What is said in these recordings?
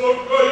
Oh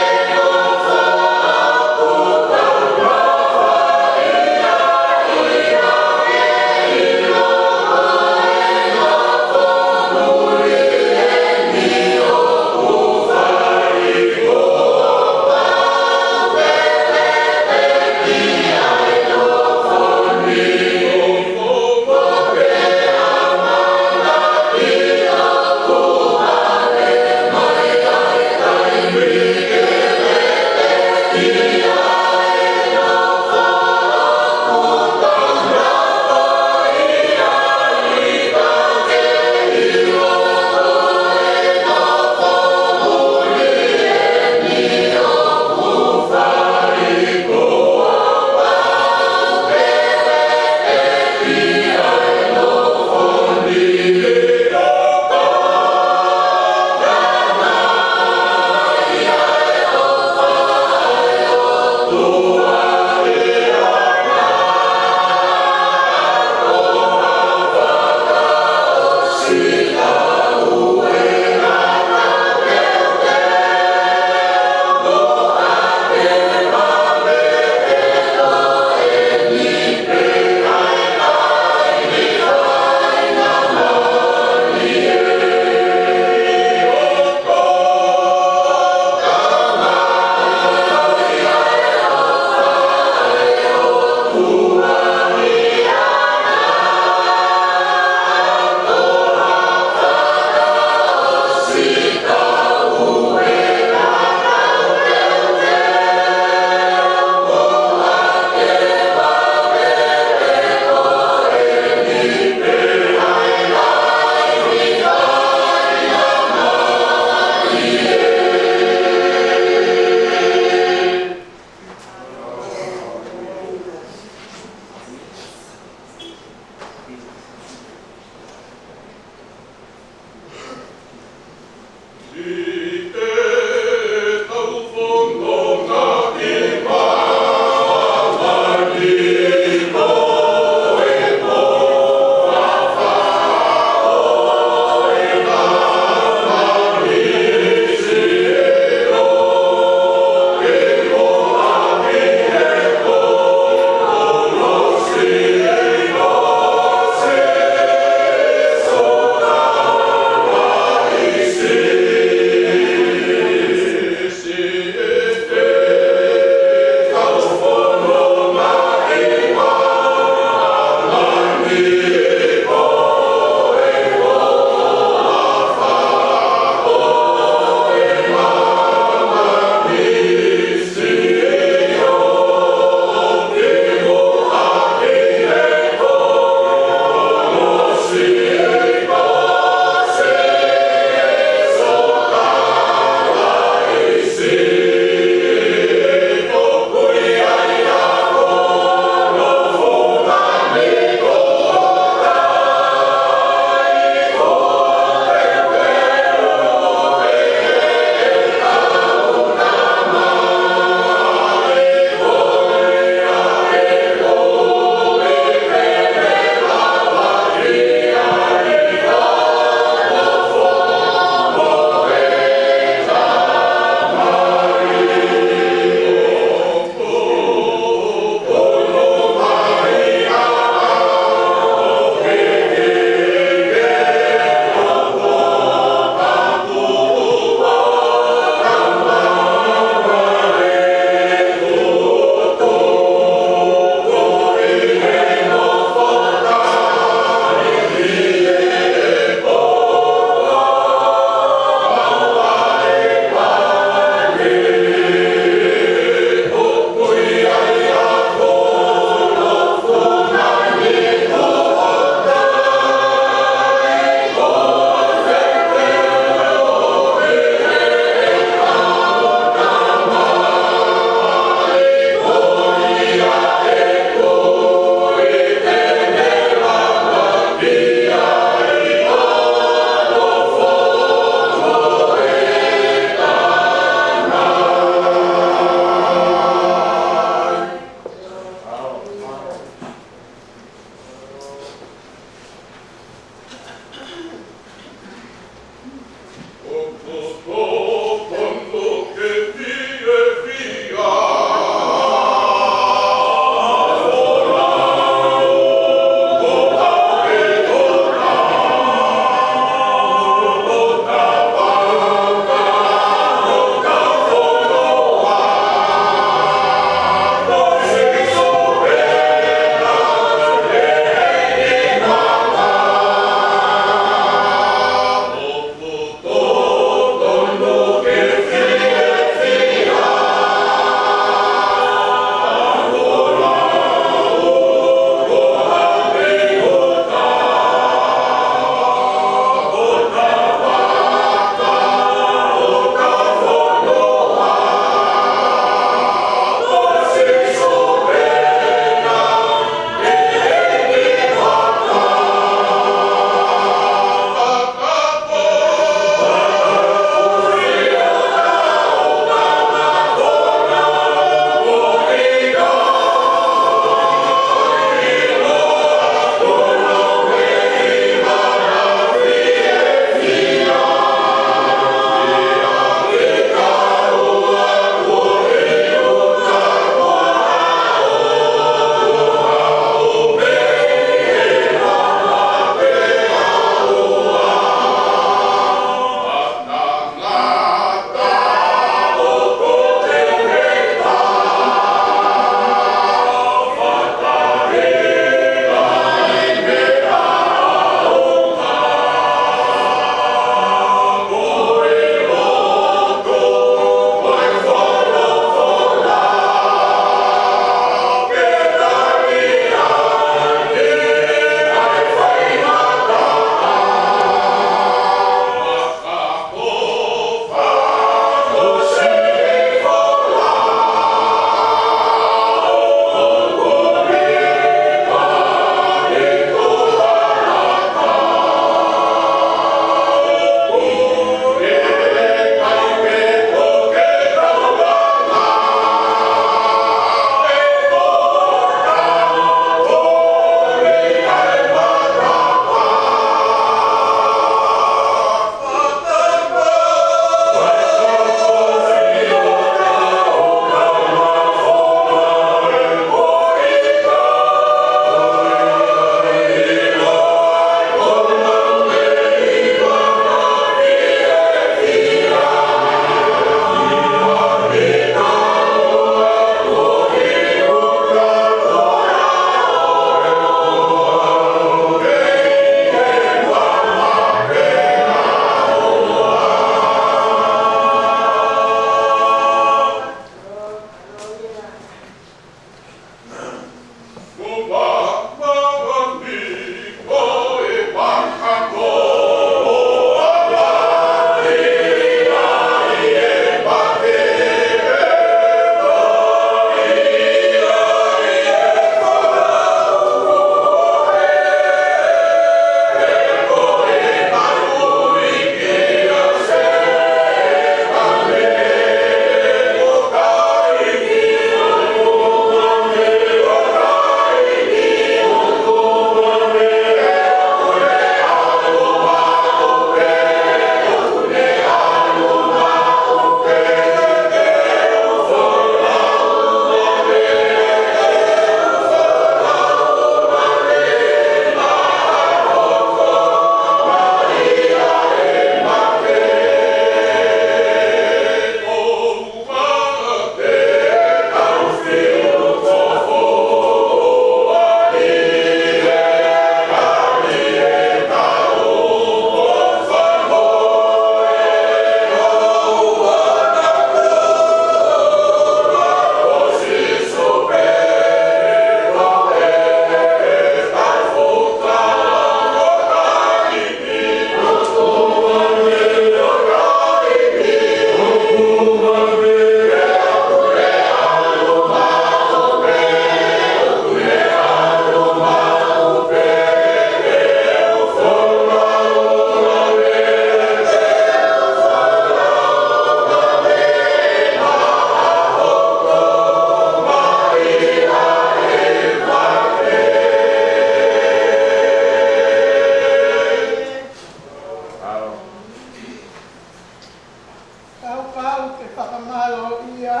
ia.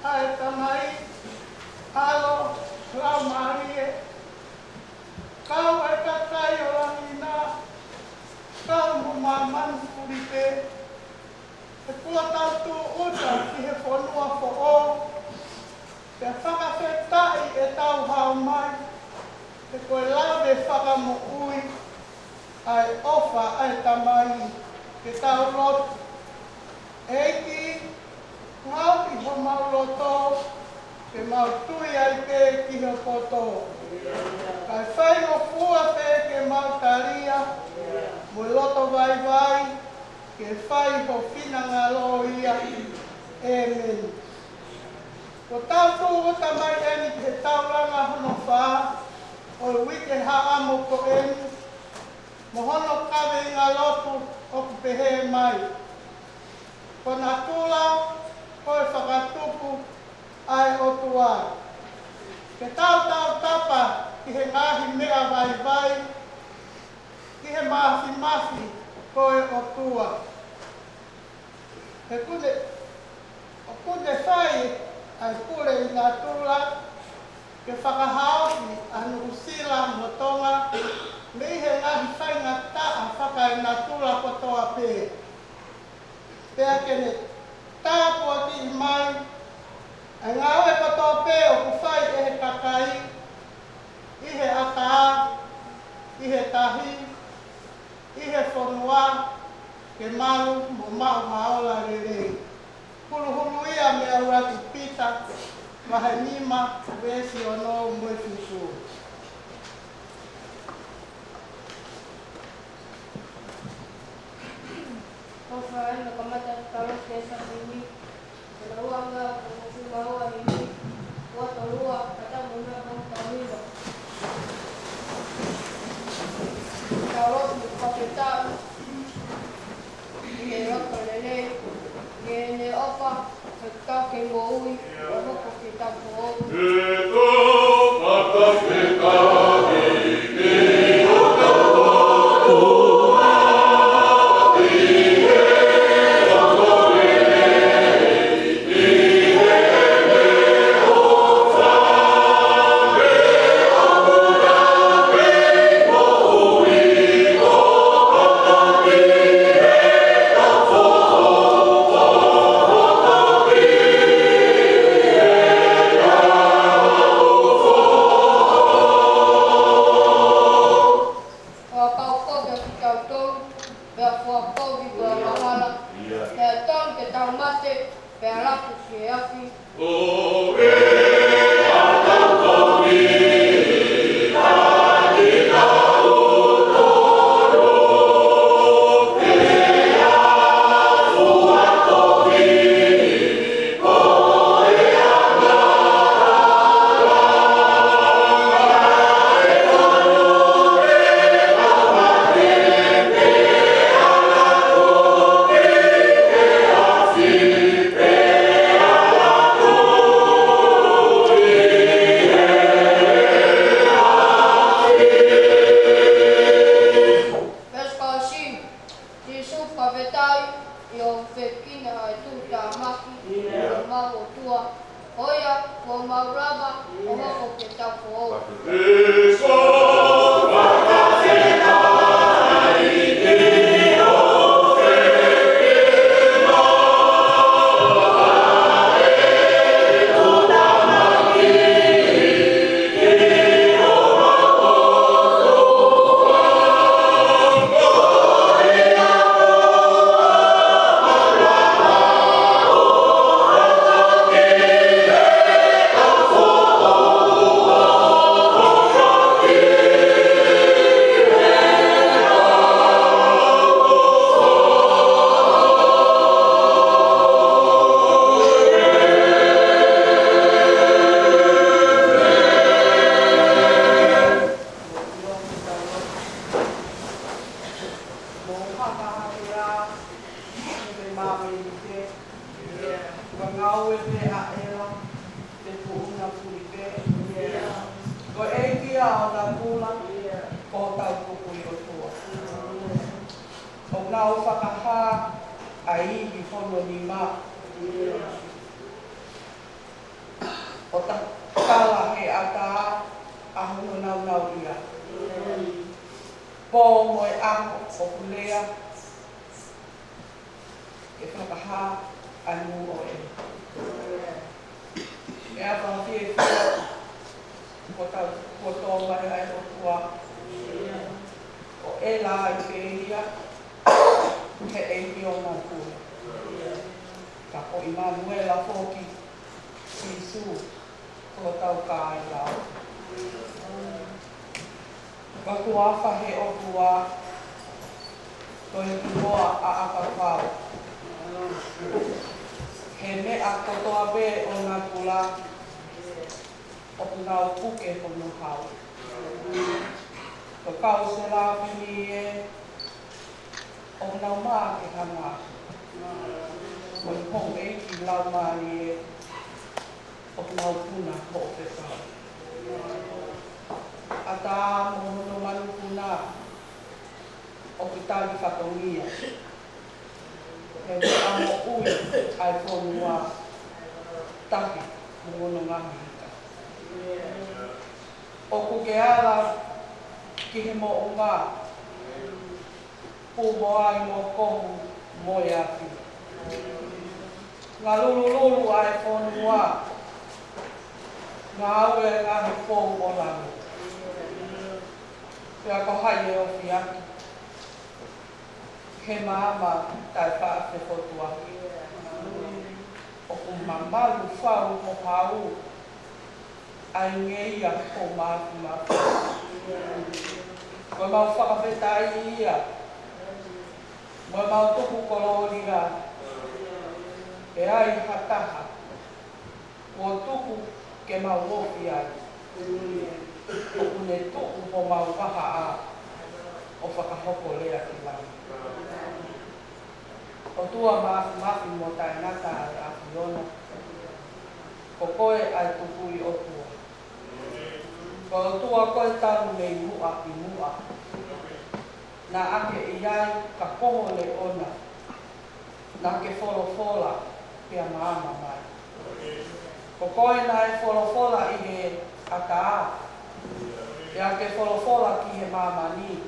Ai tamai, alo, lau marie. Kau e katai o langina, kau mo maman kuripe. E kua tautu uta ki he whanua who o. Te whakawhetai e tau hao mai. Te koe lau de whakamo ui. Ai ofa ai tamai ke tau rotu. Eiki, ngau ki ho mauloto, ke mau tui ai te ki ho poto. Kai whai o fua te ke mau taria, mo loto vai vai, ke whai ho whina ngā lo ia. Amen. Ko tau tū uta mai eni ke tauranga hono whā, o wike haa mo ko eni, mo hono kawe ngā lotu o ku pehe mai. Ko nā tūla, ko e whakatupu ai o tua. Ke tau tapa ki he ngahi mea vai vai, ki he mafi ko e o tua. He kune, o kune whai ai kure i ngā tūla, ke whakahauki anu usila mo tonga, me he ngahi whai ngā taa whaka i ngā tūla kotoa pē. Pea kene tāpua ki i mai, ai ngā oe kotoa pē o ku whai e he kakai, i he ata, i he tahi, i he whanua, ke malu mo mau maola rerei. Hulu ia me auraki pita, wahe nima, wesi o no mwe fitu. Kofaan na kamata taros kesa ini, menawanga mawa ini, watorua kata muna kong tawilo. Taros mukapita, iherot kolele, gene opa, kata kemoi, opo kita po. Ito makapita ini ai i hono ni mā. O ta kala he ata a hono nau nau ia. Pō mo e aho o kulea. E whakaha anu o e. E a whawhie whia. Ko tō mai ai o tua. O e la i te ia. He e i o ngā kua. Ka o Immanuela Foki. Sisu. Ko tau ka ai lau. Ka kua whahe o kua. Ko e kua a apapau. He mea kotoa be o ngā kula. O ku ngau puke hono hau. Ko kau se la pini e. O ngau maa ke hanga. Ko i hong e ki lau maari e. O ngau puna ho o whekau. A tā mo hono manu puna. O ki tāli whakongia. He mea mo ui ai whonua. Tahi mo hono ngahi. O ku ke ala ki he mo o ngā pū mo ai mo kohu mo e api. Ngā lulu ai whonua ngā aue ngā he pōu o lanu. Pea ko hai e o whiaki. He maama tai whaate whotua. O ku mamalu whau mo hau. Ai ngei a ko mātu mātu. Koe mau whakawhetai ia. Koe mau tuku koloria. E ai hataha. Ko tuku ke mau wofi ai. O kune tuku po mau waha a. O whakahoko lea ki lau. O tua mātu mo tai ngata a Fiona. Ko koe ai tuku i o tua. Ko tua koe taru nei mua i mua. Nā ake i ai ka koho le ona. Nā ke wholofola pia maama mai. Ko koe nā e wholofola i he ata a. Ia ke wholofola ki he maama ni.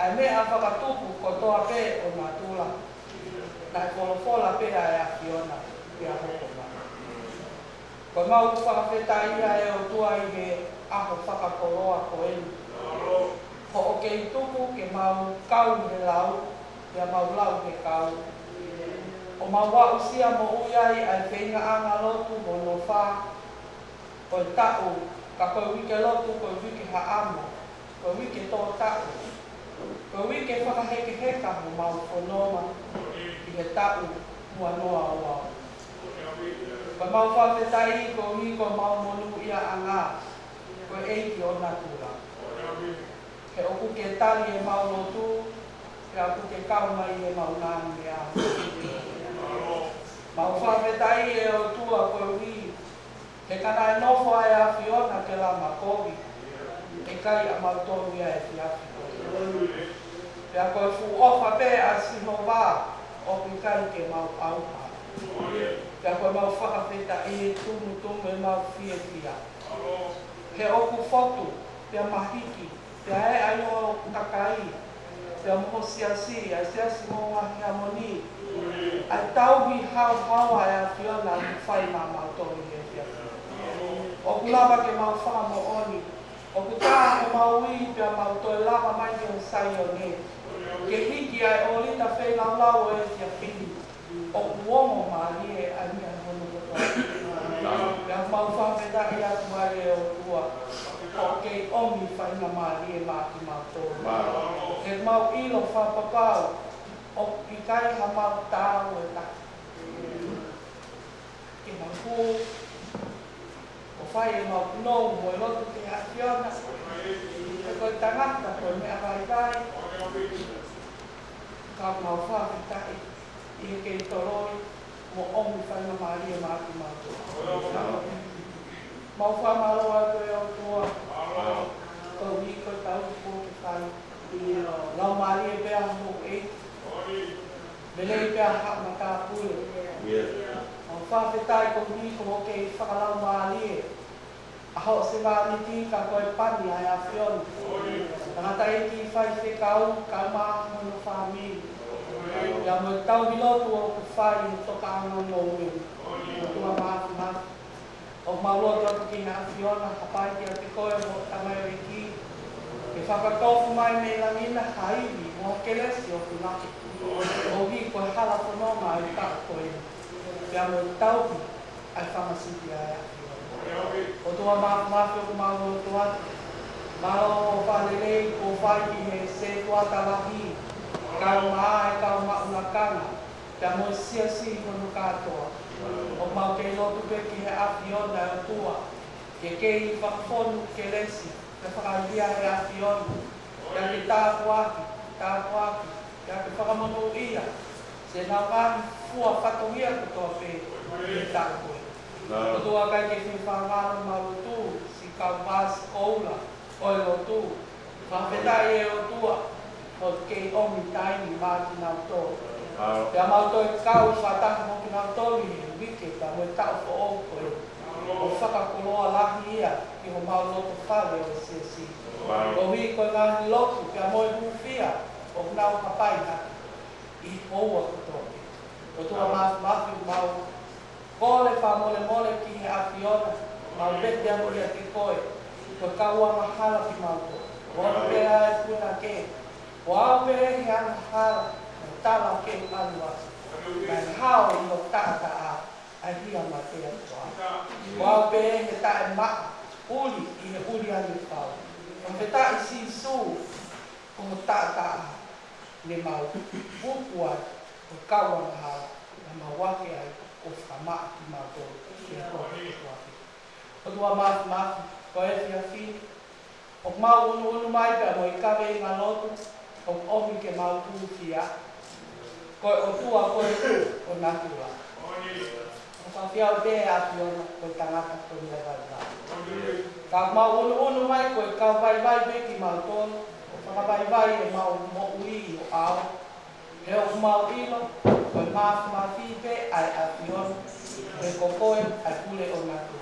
Ai mea whakatupu ko toa pe o ngā tūla. Nā e wholofola pe ai a Fiona pia hoko mai. Ko mau whakawhetai ia e o tua i he aho whakakoroa ko enu. Ko o kei tuku ke mau kau he lau, ia mau lau he kau. O mau wau sia mo uiai ai whenga anga lotu mo no wha. Ko e tau, ka koe wike lotu, koe wike haamo, koe wike tō tau. Koe wike whakaheke heka mo mau whanoma i he tau mua noa o au. Ko mau whawhetai ko hi ko mau monu ia anga. Ko eiki o natura. He oku ke tali e mau lotu. He oku ke kaumai e mau nāni e au. Mau whawhetai e o tua ko hi. He kana e nofo ai a Fiona ke la makovi. E kai a mau tonu ia e fiafi. Pea koe fu ofa pe a siho wā. O ki kai ke mau auha. Pea koe mau whakawheta e tumu e mau fia. He oku whotu, pea mahiki, pea e ai o kakai, pea moho siasi, ai siasi mo ngahi amoni. Ai tauhi hau ai a Fiona ni whai mā mautori e pia. Oku lava ke mau wha mo oni, oku tā o mau i pea mautoi lava mai ke o sai o ne. Ke hiki ai o lita whei lau e tia pini. Oku omo maari e ai mea hono kotoa. Pea mau whawheta i atu ai e o tua. O kei omi whainga maari e māki mātou. He mau ilo whapapau. O i kai ha mau tāu e ta. Ke mau hū. O whai e mau nou mo e lotu te a Fiona. E koe tangata koe mea vai. Ka mau whawheta i kei toroi. Mo omi whainga maari e māki mātou. Mau whamaloa koe o tua. Ko wi ko tau ko ke whai. Lau maari e bea mo e. Belei pia hak maka pui. Ang whawhetai ko ni ko ke whakalau maali. Aho se maali ti ka koe pani ai a whion. Tangatai ki whai whekau ka maa mono whami. Ia mo tau bilotu o ku whai toka anga ngō win. Tua maa o maulot atu ki na whion a hapai ki a te koe mo tamai o iki. Ke whakatofu mai me langina haiwi mo kelesi o kunaki. O hi koe hala whanonga ai ka koe. Pea mo taupi ai whamasiti ai a whion. O tua mafi o kumau o tua. Maro o whalelei ko whai ki he se tuata lahi. Kau maa e kau maunakanga. Pea mo sia si honu katoa. O mau kei lotu pe ki he a whion ai o tua. Ke kei whakafonu kelesi. Te whakaidia he a whion. Pea ke tāku aki. Kia te whakamono ia, se nā wāhi fua whatohia ko toa pē i tāku koe. Ko toa kai ke whiwhangaro marutu, si kau pāsi koula, oi lotu. Whawhetai e o tua, o kei omi taini māti nau tō. Pea mauto e kau whataku mo ki nau tōri he wike, ka mo e tau ko o koe. O whakakoloa lahi ia, ki ho mau loto whare o se si. O hui koe ngāhi lotu, pea mo e huwhia, o nau hapai na I hoa ko toke. O tua mafi mau kole wha mole ki he a whiona, mau bete anu ia te koe, ko kaua mahala ki mau to. O anu pera e puna ke, o au pere he ana hala, o tala ke alua, mai hao I o tata a, ai hia ma te atua. O au pere he tae maa, uli I he uli anu whau. O me tae si su, o tata a, le mau pupua o kaua maha na mawake ai o whamaa ki mau tō ki a kōki wake. O tua mafi, ko e whia whini. O mau unu mai pia mo I kawe I ngā lotu, o omi ke mau tūwhia. Ko o tua koe o natura. O whawhiau te a whiona ko tangata ko ni vai. Ka mau unu mai ko ka vai pe ki mau tō. Whakawaiwai e mau mo ui o au. He o mau ilo, koe mafi pe ai a whiona, e kokoe ai pule o natu.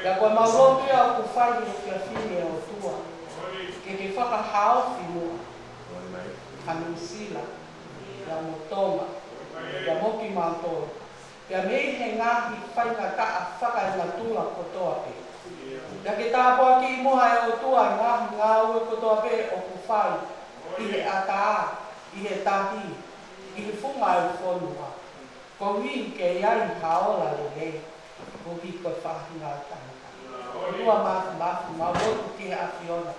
Ia koe mau rotu ia o ku whai o kia whini o tua. Ke whakahao whimua. Hanu sila, ia mo toma, ia moki mātoro. Ia mei he ngahi whainga taa whakainga tula kotoa pe. Ia ke tāpua ki moha e o tua ngā ue kotoa pe o ku whai, I he ataa, I he tahi, I he whunga e whonua. Ko hui ke iai haola le le, ko hui koe whahinga tanga. O tua mafi, ma rotu ki he a whiona.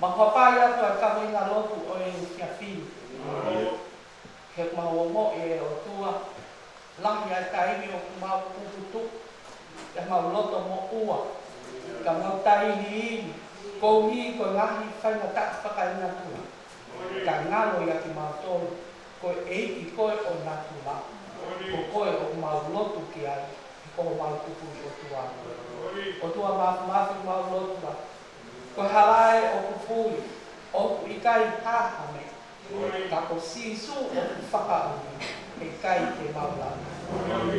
Ma whapai atu ai kawenga lotu o e kia whini. He maongo e o tua, langi ai taimi o ku mau puputu, e mau loto mo ua. Ka mau taini ini, ko hi ko ngahi whainga tak whakaina tua. Ka ngalo ia ki mau tōru, ko eiki koe o natura. Ko koe o mau lotu ki ai, ko mau kupuri o tua. O tua mafi mau lotu la. Ko halae o kupuri, o ku ikai tāhame. Ka ko sisu o ku whakauni, e kai te maula.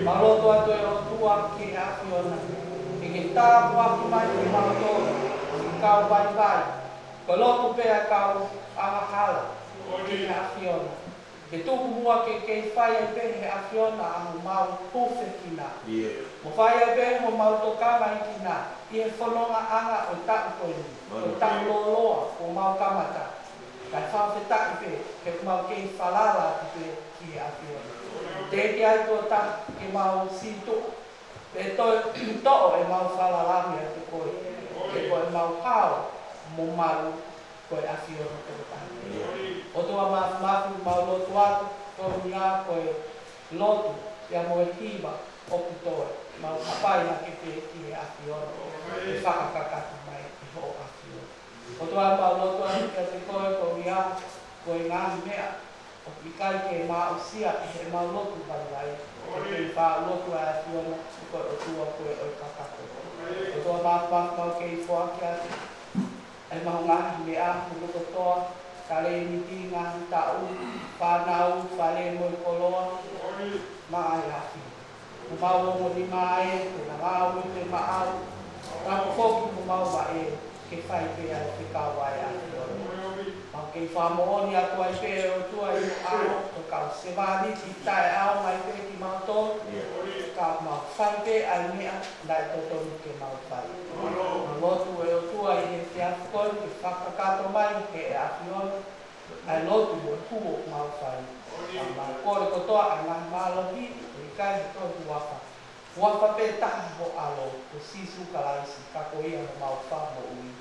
Maloto atu e o tua ki a whiona. E ke tāpua ki mai ki mau tōru, ki kau vai. Ko lotu pēr kau awahala, ki a whiona. Ke tuku mua ke whai e pehe a whiona a mo mau puwhe kina. Mo whai e pehe mo mau tokama I kina, I he whanonga anga o taku koini, o taku loloa o mau kamata. Kai whawhetai pe, ke mau ke whalala ki a whiona. Te ki ai tō taku ke mau sintuku. E to'o e mau whalalami a te koe. E koe mau pao mo maru koe a whiona tō taku. O tua mafi mau lotu atu, tōru ngā koe lotu, ia mo e hiwa o kutoe. Mau hapai na ke te ki a whiona. E whakakakatu mai I ho a whiona. O tua mau lotu atu kia te koe ko ia, koe ngāhi mea. O ikai ke mausia I he mau lotu vai. E te wha lotu a whiona, koe o tua koe o kakako. O tua mau kei whoaki atu. E mahu ngahi mea, mo loko toa, kale miti ngā tau, whanau, whale mo koloa, mai hafi. Mau mo ni mai, na mau te maau, ka foki mo mau ba e ke whai pe ai te kawai a te oro. Ma ke whamooni a tua i pe o tua i o ao, to ka se wani ti tae ao mai pe ki mau tō, ka mau whai pe ai mea, nai to tonu ke mau whai. Ma lotu e o tua i he te afukon, ke whakakato mai ke e awhion, ai lotu mo kuo mau whai. Ma kore kotoa ai ngā mālohi, kai to waka. Waka pe tahi ho alo, ko sisu kalaisi, ka ko ia no mau wha mo ui.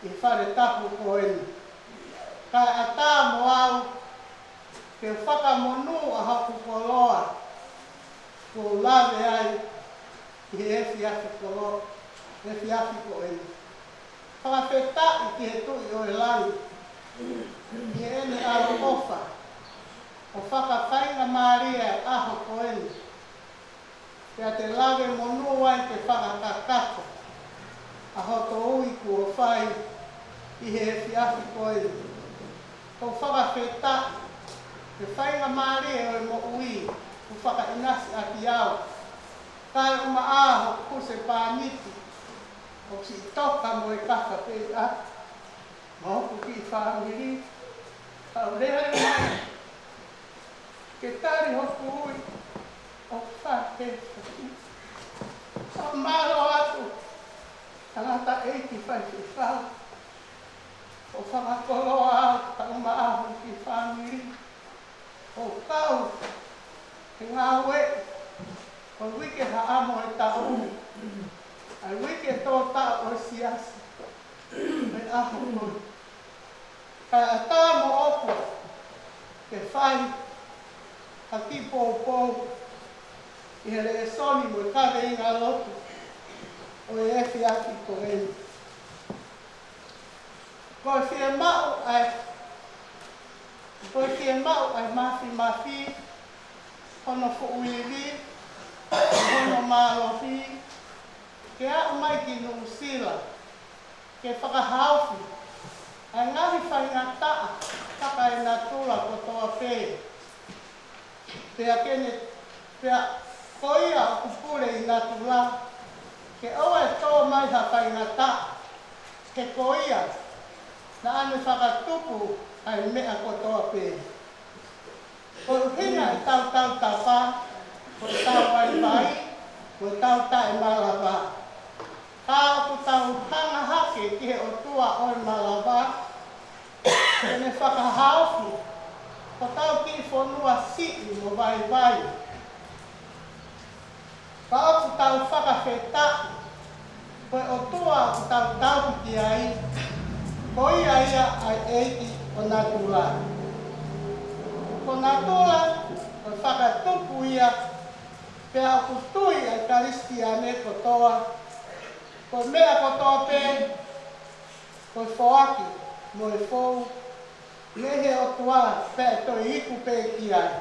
i whare tapu ko eni. Ka a tā mo au, ke whakamonu a hapu koloa, ko lawe ai, i he efi afi koloa, efi afi ko eni. Whakawheta i ki he tui o e langi, i ene aro ofa, o whakawhainga Maria e aho ko eni. Pea te lawe monu ai te whakakakako, a hoto ui ku o whai, i he efi afi ko eni. Ko whakawheta, te whainga Maria o e mo ui, ku whakainasi ati au. Kai uma aho kuse pāmiti, o si toka mo e kaka pe a, ma hoku ki whaamiri, au rea mai, ke tari hoku ui, o whake, o maro atu, tangata eiti whai whau, o whakakoloa au, ka uma aho ki whaamiri, o kau, ke ngā ue, o wike ha amo e tauni, ai wike tō tā o siasi, e aho koi. Kai a tā mo opo, ke whai, a ki pōpō, i here e soni mo e kawe i ngā lotu, o e efi aki ko eni. Ko e whia mau ai mawhi, hono fuuiwi, hono mālohi, ke a mai ki Nusila, ke whakahauwhi, ai ngahi whainga taa, taka e nā tūla ko toa pē. Pea koia o kupure i nā tūla, ke oa e tō mai ha whainga taa, ke koia, na ane whakatupu ai mea ko toa pē. Ko uhinga e tau tāpā, ko tau vai, ko tau tae malava. Ka o tau hanga hake ki he o tua o malava, e me whakahauwhi, ko tau ki whonua sii mo vai. Ka o tau whakawheta, ko o tua o tau ki ai, ko ia ai eiti o nā tūla. Ko nā tūla, ko whakatupu ia, pea o kutui ai karistiane ko toa, ko mea ko toa pē, ko whoaki, mo e whou, nehe o tua, pea toi iku pē ki ai.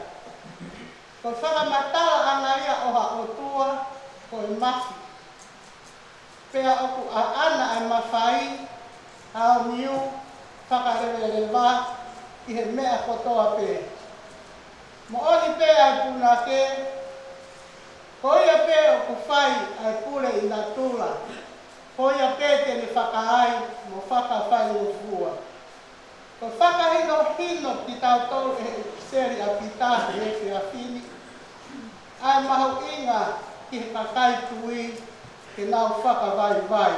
Ko whakamatala ana ia oha o tua, ko e mafi. Pea o ku a ana ai mawhai, ao niu, whakarewerewa, ki he mea ko toa pē. Mo oni pē ai puna ke, ko ia pē o ku whai ai pule i nā tūla. Ko ia pē te ni whakaai mo whakawhai o fua. Ko whakahino hino ki tau tōru e seri a pitahi e te a whini. Ai mahu inga ki he kakai tui ke nau whakawai.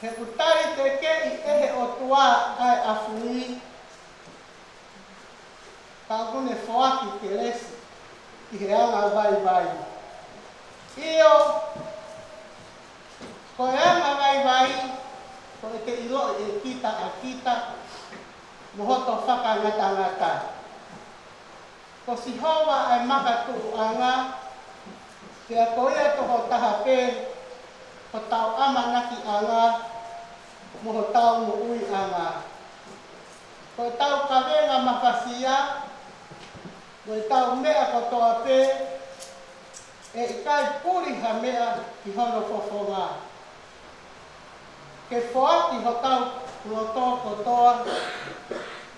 He utari te kei ehe o tua ai a fui. Ka kune whoaki ke resi ki he anga vai. Io, ko e anga vai, ko e te ilo e kita a kita, mohoto whakangata. Ko si hoa ai makatu anga, kia ko ia toho taha pē, ko tau amanaki anga, moho tau mo ui anga. Ko tau kawenga makasia, ko tau mea ko toa pē, e ikai puri ha mea ki hono whawhonga. Ke whoaki ho tau loto ko toa,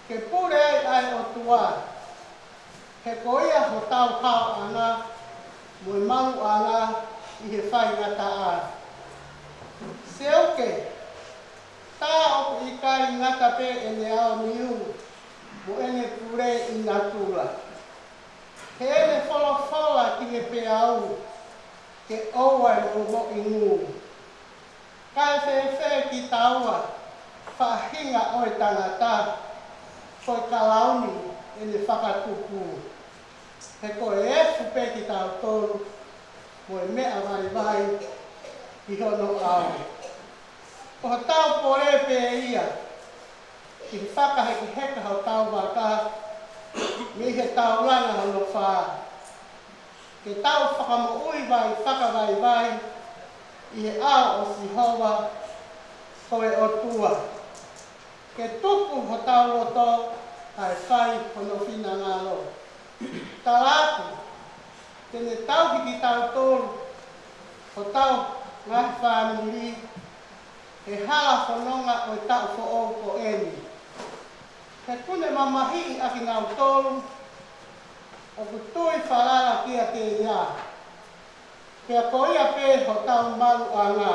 ke pure ai o tua, he koia ho tau hao anga, mui mau anga i he whaingata a. Seoke, tā oku ikai ngata pē e ne ao niu, mo ene pure i nā tūla. He ene whola ki he pē au, ke oua e mo i ngū. Kai whewhe ki taua, whahinga o e tangata, koi kalauni e ne whakatupu. He koe e fupe ki tau tōru, mo e mea vai, i hono au. O tau pore pe ia. Ki whakaheki heka hau tau waka. Mi he tau langa hano wha. Ke tau whakamoui vai, whakawai vai. I he ao o Sihowa. Koe o tua. Ke tuku ho tau roto. Ai whai hono whina ngalo. Talaku. Tene tau hiki tau tōru. Ho tau ngahi whamiri. He hala whanonga o tau who'o ko eni. He kune mamahi i aki ngau tōru. O kutui whalala kia te ia. Kia ko ia pē ho tau maru a ngā.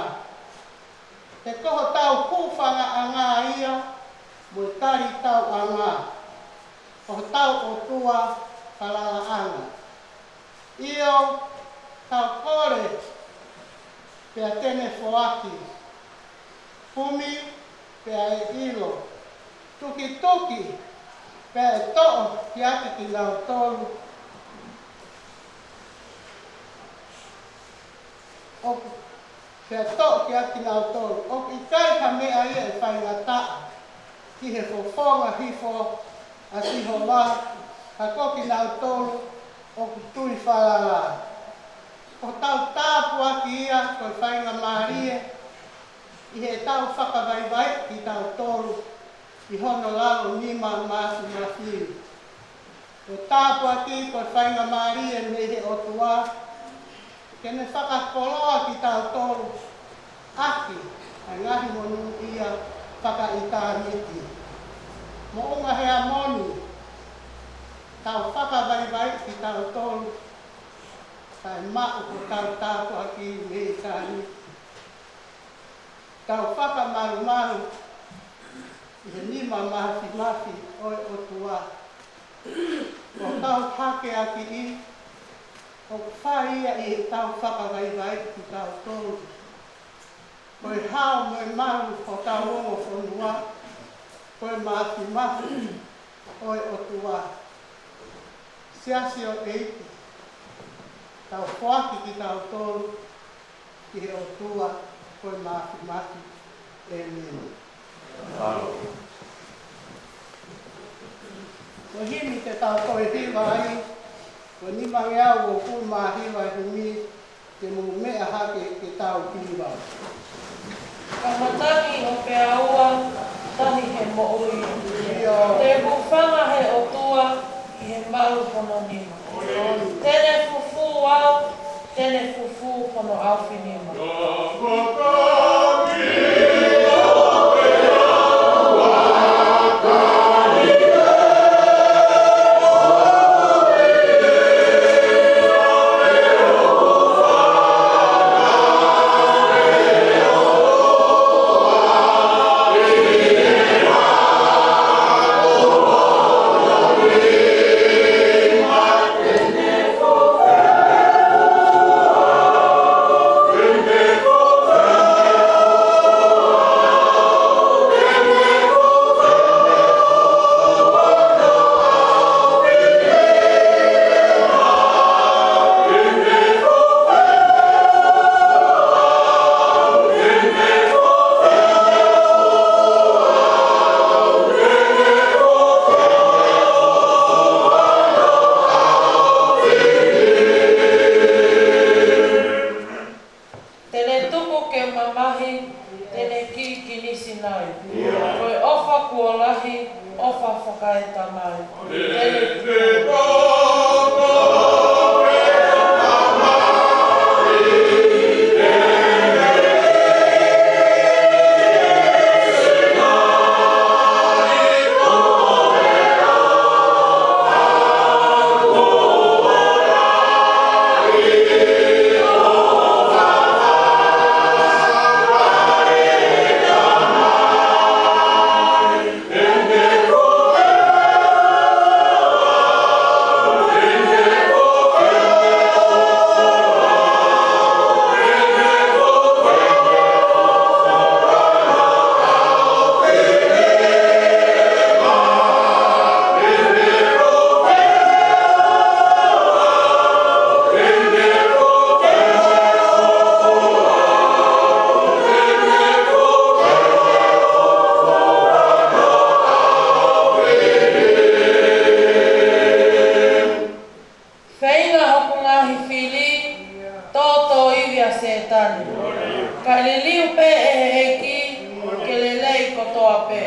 He koho tau kūwhanga a ngā ia. Mui tari tau a ngā. O tau o tua whalala anga. Io tau kore. Pea tene whoaki. Pumi, pea e ilo. Tuki tuki, pea e to'o ki ake ki lau tolu. Pea to'o ki ake ki lau tolu. O i kai ka mea ia e whai ngata'a. Ki he whawhonga hifo a siho maha. Ka koki lau tolu o ku tui whalala. O tau tāpu aki ia koe whainga Marie. I he tau whakawaiwai ki tau tolu. I hono lalo nima masu masiu. O tāpu aki koe whainga Marie me he otua. Kene whakakoloa ki tau tolu. Aki, ai ngahi monu ia whakaitāmiti. Mo unga hea moni. Tau whakawaiwai ki tau tolu. Tai ma'u ko tau tāpu aki me he tāmiti. Tau whakamaru maru. I he nima mahi oi o tua. O tau hake aki i. O whaia i he tau whakawaiwai ki tau tōru. Koe hao moe maru o tau ongo whanua. Koe mahi oi o tua. Siasi o eiti. Tau whaki ki tau tōru. Ki he o tua. Koe mahi e mene. Ko himi te tau koe hiwa ai, ko nima ngeau o ku mahiwa himi te mu mea hake ke tau hiwa. Ka mataki o pe aua, tahi he mo'ui. Te buwhanga he o tua, i he maru pono nima. Tene fufu au, tene fufu pono au whinima. Amen. tani. Ka le liu pe e ki ke le lei kotoa pe.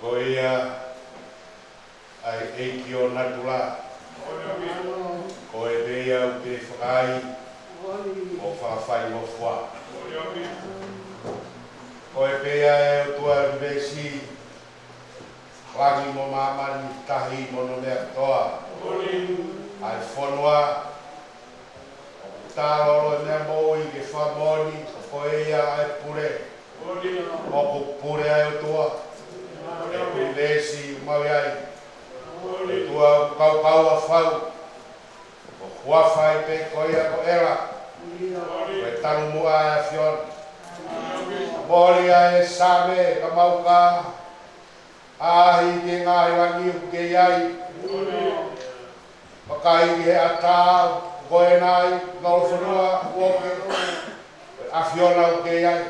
Ko ia ai eiki o natula. Ko e beia u te whakai o whawhai o whua. Ko e beia e o tua rivesi langi mo mamani tahi mono mea toa. Ai whanua tālolo e mea mōi ke whamoni ko e ia ai pure. Moko pure ai o tua. E rivesi maui ai. E tua kau a whau. Ko huawhai pe ko ia ko era. Ko e tanu mua e a whion. Mori ai e same ka mauka. Ahi ke ngāi wangi u ke iai. Pakai he atau, koe nai, ngau whanua, uoke. A whiona u ke iai.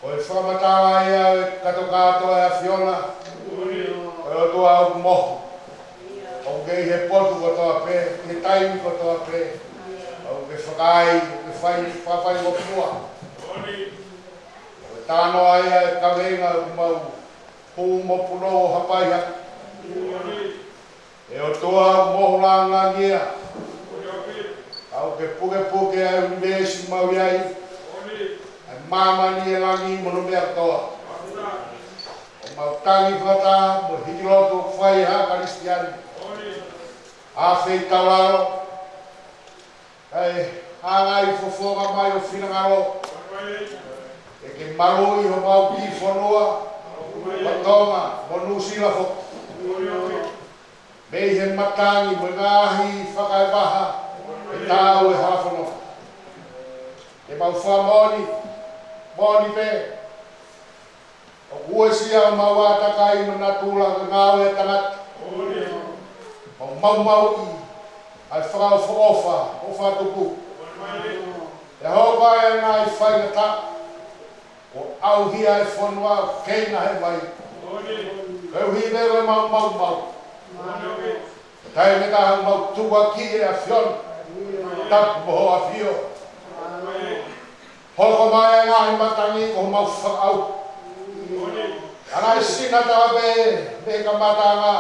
Koe whamatawa ia e kato kātoa e a whiona. Koe o tua au moho. Au ke he potu ko toa pe, he taimi ko toa pe. Au ke whakai, ke whawhai mo pua. Koe tānoa ia e kawenga u mau. Pu mo puno o hapai ha. E o toa moho la ngangia. Au ke puke ai univesi mau iai. Ai mamani e langi mono mea toa. O mau tangi whata mo hikiloto whai ha karistiani. A whei tawaro. Ai hangai fofoga mai o whinangaro. E ke maru i ho mau ki whanua. Patonga, mo nusila fo. Mei he matangi, mo ngahi, whakai waha, e tāu e hawhano. E mau whamoni, moni pe. O uesia o mau atakai mo natula, ke ngāwe e tangata. Mau i, ai whakau whaofa, ofa tuku. E hopa e ngai whaingata. O au hia e whanua keina he mai. Kau hi lewe mau. Tai me kaha mau tua ki e a whion. Tapu moho a whio. Hoko mai e ngahi matangi ko mau whakau. Ana e sina tawa me ka matanga.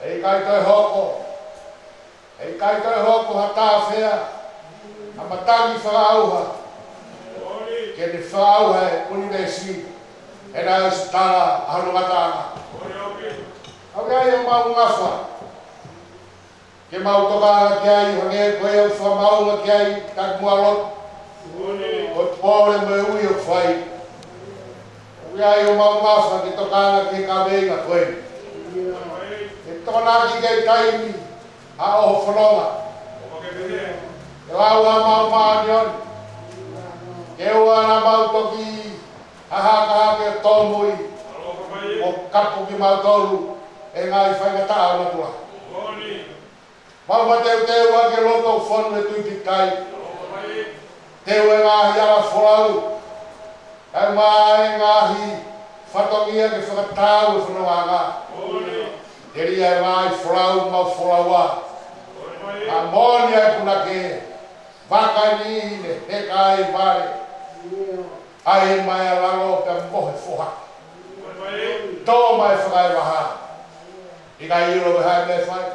Hei kai toi hoko. Hei kai toi hoko ha tāwhea. A matangi whakauha. Ke te whau he universi e nā usi tāna ahanungatanga. Awe ai o mau ngawha. Ke mau tokanga ki ai hange koe au whamaunga ki ai tak mua lot. O pōre me ui o whai. Awe ai o mau ngawha ke tokanga ki ka veinga koe. Ke tokana ki kei taimi a oho whanonga. Ke lau a mau maanion. Ke ua na mau toki hahaka ke tomui o kapu ki mau toru e ngai whaingata au natua. Mau ma teu a ke loto whanu e tui ki kai. Teu e ngahi ala wholau. E mai ngahi whatongia ke whakatau e whanonganga. Teri e ngai wholau mau wholaua. A moni e puna ke wakani ne hekai mare. Ai mai a lango pe mohe foha. Tō mai whakai waha. I kai iro me hai me whai.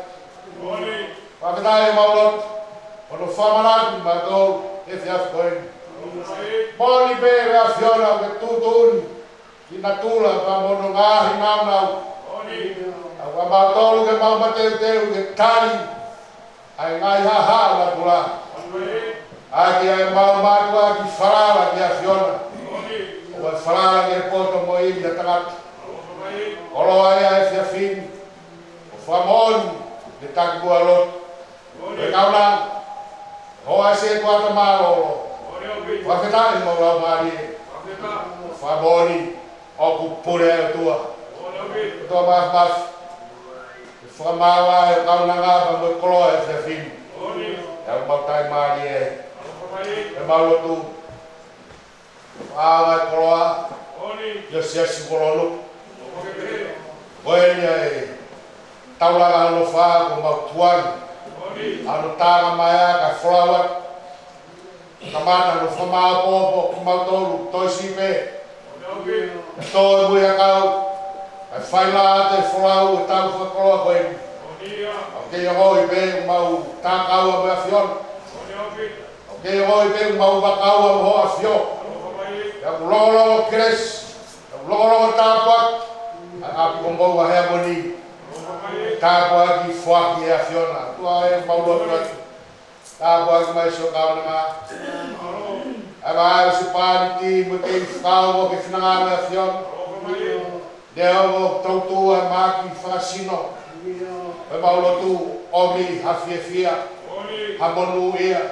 Whakatai maulot. Ono whamanaki mai tō e whiaf koe. Moni pe rea whiona ke tūtūni. Ki na tūla pa mono ngāhi naunau. Wa mau tōru ke mau mateu ke tari. Ai ngai haha la tula. Aki ai mau matua ki wharala ki a whiona. O e wharala ki e poto mo i a tangata. Olo ai ai whiawhini. O whamoni ke taki bua lot. E kaunang. Ho ai se kuata mālolo. Whaketani mo lau maari e. Whamoni. Oku pure e tua. Tua maf. E whamawa e kaunanga pa mo koloa e whiawhini. E au mautai maari e. E maulotu. Whaangai koloa. Yasi kolonu. Koenia e. Taulaga ano whaa ko mautuani. Ano tāga maia ka wholawat. Kamata no whamaa pōpo ki mautolu toisi pe. Tō mui a kau, ai whai la te wholau e tau whakoroa koe. Au ke hoi pe mau tākaua me a whion. Au ke hoi pe mau wakaua mo ho a whio. Ia ku logologo kres, ia ku logologo tāpuak, a api kombou a hea moni. Tāpuak ki whaki e a whiona. Tua e maulua piratu. Tāpuak mai sio kauna ngā. Ai mai o se pāni ti mo te whakau mo ke whinanga me a whiona. Deo o tautu ai maki whakasino. Ai maulotu omi hawhia whia. Hamonu ia.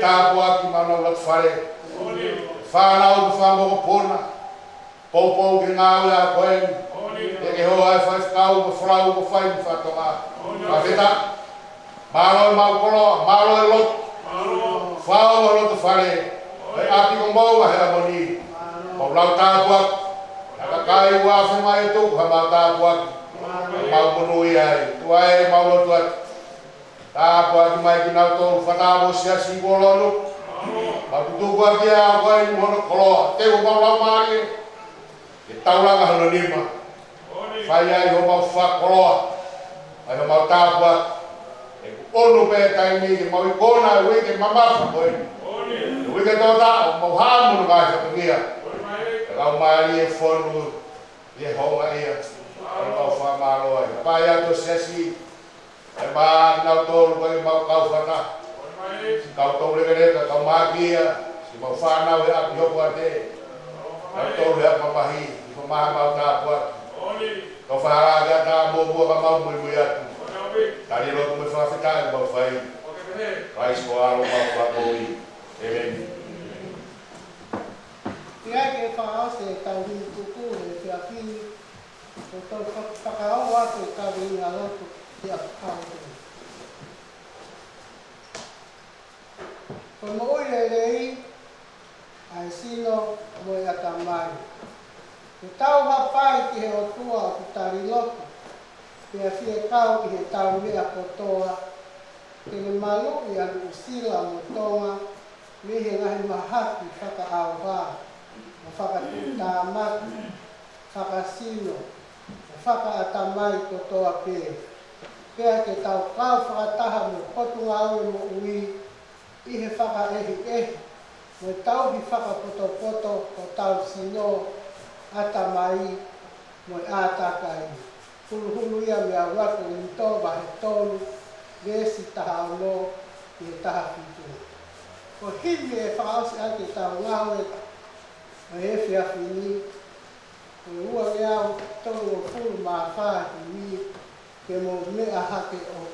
Tāpuak ki manau latu whare. Whanau ku whamoko pōna. Pōpou ki ngāwe a koeni. E ke hoa e whaifkau ko whrau ko whai mu whatonga. Ka wheta. Mālo e maukoloa, mālo e lotu. Whao o lotu whare. E api ko mau a hea moni. Mau lau tāpuak. Naka kai ua whenga e tūku ha mau tāpuak. Mau monu i ai. Tua e mau lotu atu. Tāpuak mai ki nau tōru whatāmo siasi kolonu. Ma tutuku a kia a koe ni hono koloa. Te ko mau lau maari. E tauranga hano nima. Whai ai ho mau whakoloa. Ai ho mau tāpuak. E ku onu pe taimi ke mau i kona e wike mamafa koe. E wike tōta o mau hāmunu kai whakangia. E lau maari e whonu. E honga ia. E mau whamaro ai. Pai ato sesi. E maa nau tōru koe mau kau whana. Si kau tōru reka kau mākia. Si mau whanau e api hoku a te. Nau tōru e apamahi. I whamaha mau tāpuak. Kau whahara kia tā mua ka mau mui mui atu. Tari rotu me whawhitai mau whai. Rais ko aro mau whakoi. Amen. Ia ke whao se tau hi tuku e whiawhini. O tau whakao atu e tau hi ngā lotu te apakau te. Ko mo ui rei, ai sino mo e atamai. Te tau hapai ki he otua o te tari lotu. Pea whie kau ki he tau mea kotoa. Ke ne malu i anu usila mo tonga. Mihe ngahi mahaki whaka au wā. O whaka tūtāmaki. Whaka sino. O whaka atamai kotoa pē. Pea ke tau kau whakataha mo potunga aue mo ui. I he whaka ehi. Mo tau hi whaka poto o tau sino. Atamai mo atakai. Hulu ia mea wako ni toba he tonu. Gesi taha ono i taha fitu. Ko himi e whaosi ake tau ngawe. O he whiawhini. Ko ua leau tonu o fulu maa whaaki mi. Ke mo mea hake o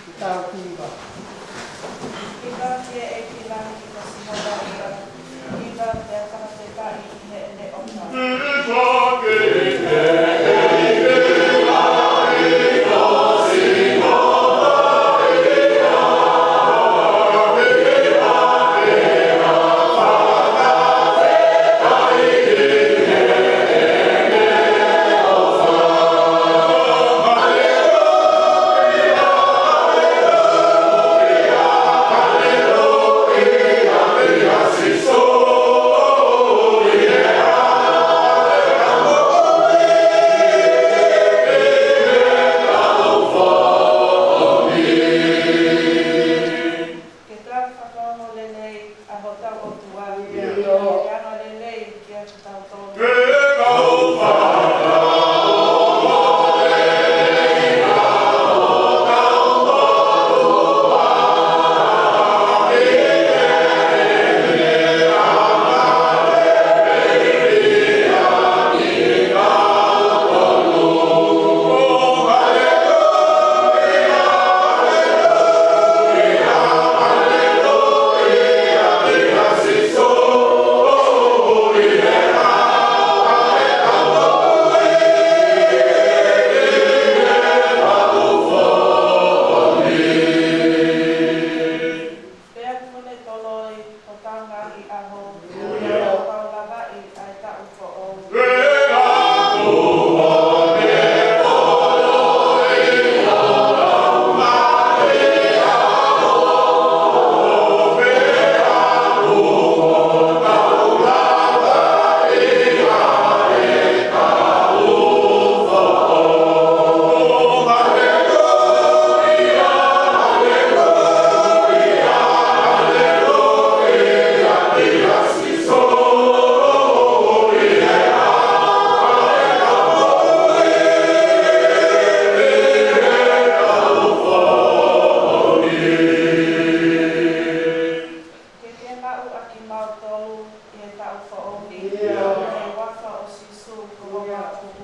i tau piwa. Ika kia e ki langi ki kasi hara ika. Ika te akaha te kai i he ne oka. Oh pupu.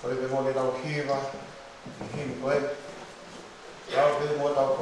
Oleh demoli tau hiva, him koe, tau te mo tau